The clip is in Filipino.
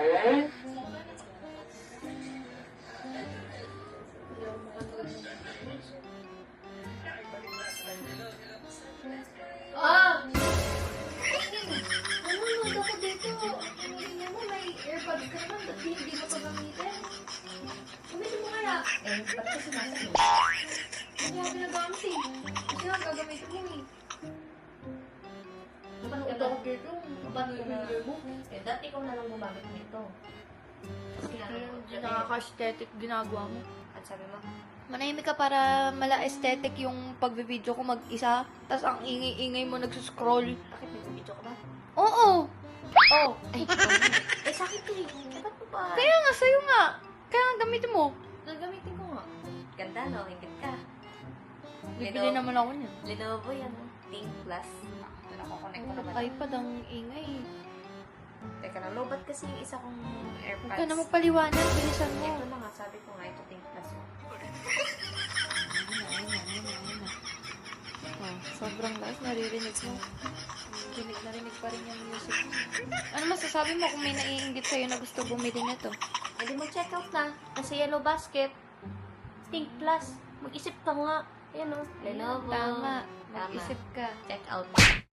Ah! Nanonood ako dito. Tingnan mo, may earbuds ka naman. Ba't hindi mo ito gamitin? Gamitin mo kaya. Ba't kasi nasa mo? Hindi ako ginagamit eh. Kasi nga gagamitin mo eh. Napanood Ito ako. ako dito. Napanood ko na. Video mo. Eh, dati ko na lang gumamit nito. Kasi nga, Hindi nakaka-aesthetic ginagawa mo. at sabi mo, Manahimik ka para mala-aesthetic yung pagbe-video ko mag-isa. Tapos ang ingay-ingay mo nagsuscroll. bakit may video ka ba? Oo! Oh! Ay, eh, sa akin to eh. Ba't mo ba? Kaya nga, sa'yo nga. Kaya nga gamitin mo. Gagamitin ko nga. Ganda, no? Higit ka. Bibili naman ako niyan. Lenovo yan, no? Think Plus. Nakakonect ko naman. iPad ang ingay. Teka lang, lobat kasi yung isa kong AirPods. Huwag ka na magpaliwanag. Bilisan mo. Ito na nga, sabi ko nga, ito Think Plus. Oh, sobrang lakas. Naririnig mo. Narinig pa rin yung music. Ano masasabi mo kung may naiinggit sa'yo na gusto bumili nito? Pwede mo check out na. Kasi Yellow Basket. Think Plus. Mag-isip ka nga. Ayan o. Lenovo. Tama. Mag-isip ka. Check out.